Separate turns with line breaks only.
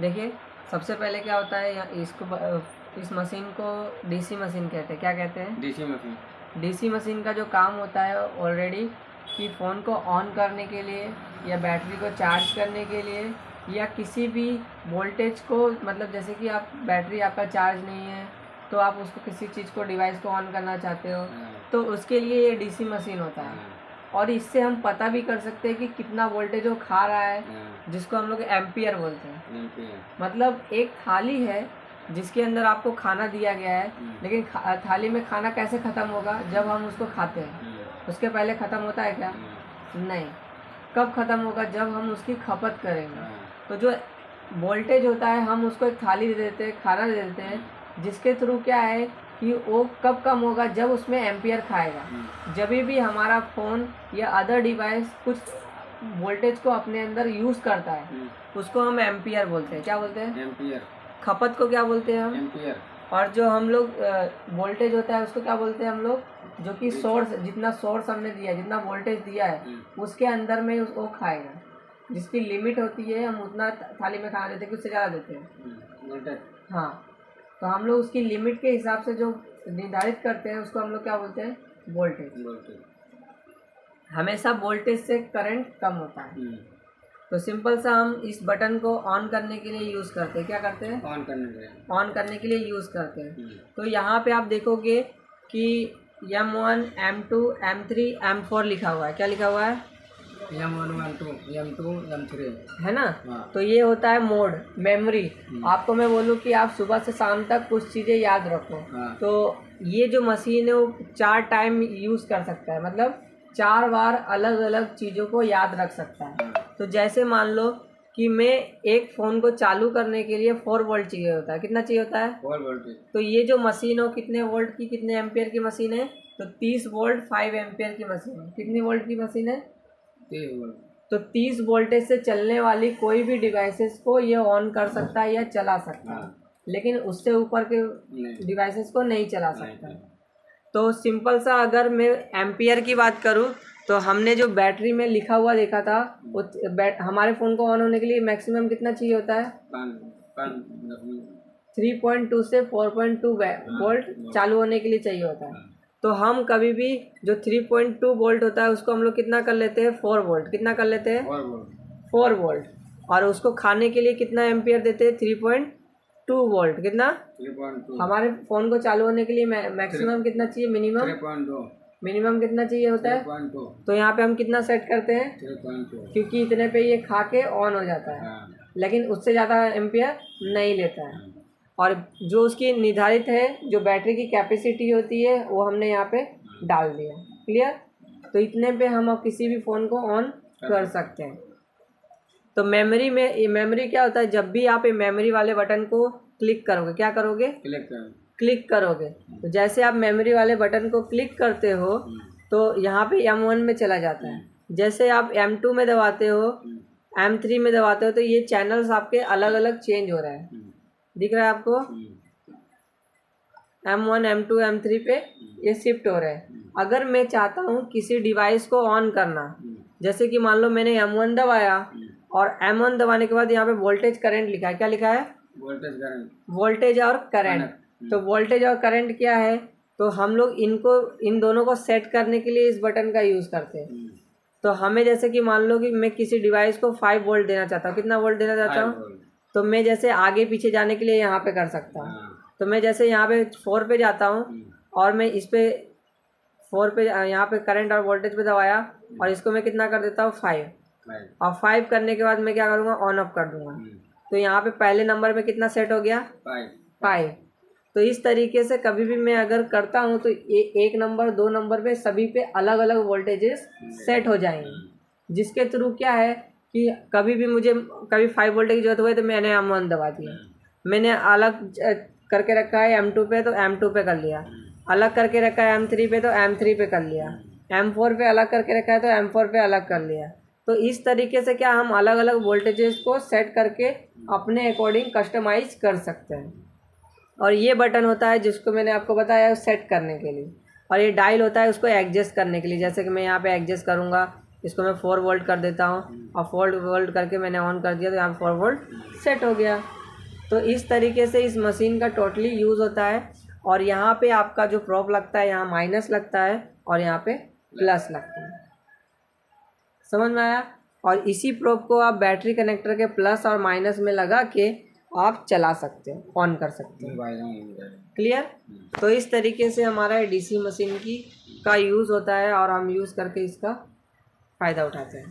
देखिए, सबसे पहले क्या होता है, इस मशीन को डीसी मशीन कहते हैं। क्या कहते हैं?
DC machine.
डीसी मशीन का जो काम होता है ऑलरेडी, कि फ़ोन को ऑन करने के लिए या बैटरी को चार्ज करने के लिए या किसी भी वोल्टेज को, मतलब जैसे कि आप बैटरी आपका चार्ज नहीं है तो आप उसको किसी चीज़ को, डिवाइस को ऑन करना चाहते हो, तो उसके लिए ये डीसी मशीन होता है। और इससे हम पता भी कर सकते हैं कि कितना वोल्टेज वो खा रहा है, जिसको हम लोग एम्पियर बोलते हैं। मतलब एक थाली है जिसके अंदर आपको खाना दिया गया है, लेकिन थाली में खाना कैसे ख़त्म होगा? जब हम उसको खाते हैं। उसके पहले ख़त्म होता है क्या? नहीं। कब ख़त्म होगा? जब हम उसकी खपत करेंगे। तो जो वोल्टेज होता है, हम उसको एक थाली दे देते हैं, खाना दे देते हैं, जिसके थ्रू क्या है कि वो कब कम होगा? जब उसमें एम्पियर खाएगा। जब भी हमारा फ़ोन या अदर डिवाइस कुछ वोल्टेज को अपने अंदर यूज़ करता है, उसको हम एम्पियर बोलते हैं। क्या बोलते हैं?
एम्पियर।
खपत को क्या बोलते हैं हम?
एम्पियर।
और जो हम लोग वोल्टेज होता है उसको क्या बोलते हैं हम लोग? जो कि सोर्स, जितना सोर्स हमने दिया है, जितना वोल्टेज दिया है, उसके अंदर में वो खाएगा। जिसकी लिमिट होती है, हम उतना थाली में खाना देते हैं कि उससे ज़्यादा देते हैं। हाँ, तो हम लोग उसकी लिमिट के हिसाब से जो निर्धारित करते हैं उसको हम लोग क्या बोलते हैं? वोल्टेज। हमेशा वोल्टेज से करंट कम होता है। तो सिंपल सा हम इस बटन को ऑन करने के लिए यूज़ करते हैं। क्या करते हैं? ऑन करने के लिए यूज़ करते हैं। तो यहाँ पे आप देखोगे कि M1, M2, M3, M4 लिखा हुआ है। क्या लिखा हुआ है?
M1, M2, M2, M3
है ना? तो ये होता है मोड, मेमोरी। आपको मैं बोलूँ कि आप सुबह से शाम तक कुछ चीज़ें याद रखो, तो ये जो मशीन है वो 4 टाइम यूज़ कर सकता है, मतलब 4 बार अलग अलग चीज़ों को याद रख सकता है। तो जैसे मान लो कि मैं एक फ़ोन को चालू करने के लिए 4 वोल्ट चाहिए होता है। कितना चाहिए होता है?
4 वोल्ट।
तो ये जो मशीन हो कितने वोल्ट की, कितने एम्पियर की मशीन है? तो 30 वोल्ट 5 एम्पियर की मशीन है। कितनी वोल्ट की मशीन है?
30 वोल्ट।
तो 30 वोल्टेज से चलने वाली कोई भी डिवाइसेस को ये ऑन कर सकता है या चला सकता है, लेकिन उससे ऊपर के डिवाइसेस को नहीं चला सकता। तो सिंपल सा अगर मैं एम्पियर की बात करूँ, तो हमने जो बैटरी में लिखा हुआ देखा था, वो हमारे फ़ोन को ऑन होने के लिए मैक्सिमम कितना चाहिए होता है? 3.2 से 4.2 वोल्ट चालू होने के लिए चाहिए होता है। तो हम कभी भी जो 3.2 वोल्ट होता है उसको हम लोग कितना कर लेते हैं? 4 वोल्ट। कितना कर लेते हैं? 4 वोल्ट। और उसको खाने के लिए कितना एम्पियर देते हैं? 3.2 वोल्ट। कितना?
3.2।
हमारे फ़ोन को चालू होने के लिए मैक्सिमम कितना चाहिए? मिनिमम
3.2।
मिनिमम कितना चाहिए होता है?
3.2।
तो यहाँ पे हम कितना सेट करते हैं?
3.2।
क्योंकि इतने पे ये खा के ऑन हो जाता है, लेकिन उससे ज़्यादा एम्पियर नहीं लेता है। और जो उसकी निर्धारित है, जो बैटरी की कैपेसिटी होती है, वो हमने यहाँ पे डाल दिया। क्लियर? तो इतने पे हम अब किसी भी फ़ोन को ऑन कर सकते हैं। तो मेमोरी में, ये मेमोरी क्या होता है? जब भी आप ये मेमोरी वाले बटन को क्लिक करोगे, क्या करोगे? क्लिक करोगे। तो जैसे आप मेमोरी वाले बटन को क्लिक करते हो तो यहाँ पे M1 में चला जाता है। जैसे आप M2 में दबाते हो, M3 में दबाते हो, तो ये चैनल्स आपके अलग अलग चेंज हो रहे हैं। दिख रहा है आपको? M1, M2, M3 पे ये शिफ्ट हो रहे हैं। अगर मैं चाहता हूँ किसी डिवाइस को ऑन करना, जैसे कि मान लो मैंने M1 दबाया और M1 दबाने के बाद यहाँ पे वोल्टेज करंट लिखा है। क्या लिखा है? वोल्टेज और करंट। तो वोल्टेज और करंट क्या है? तो हम लोग इन दोनों को सेट करने के लिए इस बटन का यूज़ करते हैं। तो हमें जैसे कि मान लो कि मैं किसी डिवाइस को 5 वोल्ट देना चाहता हूँ। कितना वोल्ट देना चाहता हूँ? तो मैं जैसे आगे पीछे जाने के लिए यहाँ पे कर सकता हूँ। तो मैं जैसे यहाँ पे 4 पे जाता हूँ और मैं इस पे 4 पे यहाँ पे करंट और वोल्टेज पे दबाया और इसको मैं कितना कर देता हूँ? 5। और 5 करने के बाद मैं क्या करूँगा? ऑन ऑफ कर दूँगा। तो यहाँ पे पहले नंबर पे कितना सेट हो गया? 5। तो इस तरीके से कभी भी मैं अगर करता हूँ तो एक नंबर, 2 नंबर पे सभी पे अलग अलग वोल्टेजेस सेट हो जाएंगे, जिसके थ्रू क्या है कि कभी भी मुझे कभी 5 वोल्ट की जरूरत हुई तो मैंने M1 दबा दिया। मैंने अलग करके रखा है M2 पे तो M2 पे कर लिया, अलग करके रखा है M3 पे तो M3 पे कर लिया, M4 पे अलग करके रखा है तो M4 पे अलग कर लिया। तो इस तरीके से क्या हम अलग अलग वोल्टेजेस को सेट करके अपने अकॉर्डिंग कस्टमाइज कर सकते हैं। और ये बटन होता है जिसको मैंने आपको बताया सेट करने के लिए, और ये डायल होता है उसको एडजस्ट करने के लिए। जैसे कि मैं यहाँ पे एडजस्ट करूँगा इसको मैं 4 वोल्ट कर देता हूँ और 4 वोल्ट करके मैंने ऑन कर दिया तो यहाँ पे 4 वोल्ट सेट हो गया। तो इस तरीके से इस मशीन का टोटली यूज़ होता है। और यहाँ पे आपका जो प्रोब लगता है, यहाँ माइनस लगता है और यहाँ पे प्लस लगता है। समझ में आया? और इसी प्रोब को आप बैटरी कनेक्टर के प्लस और माइनस में लगा के आप चला सकते हो, ऑन कर सकते हो। क्लियर? तो इस तरीके से हमारा डीसी मशीन का यूज़ होता है और हम यूज़ करके इसका फ़ायदा उठाते हैं।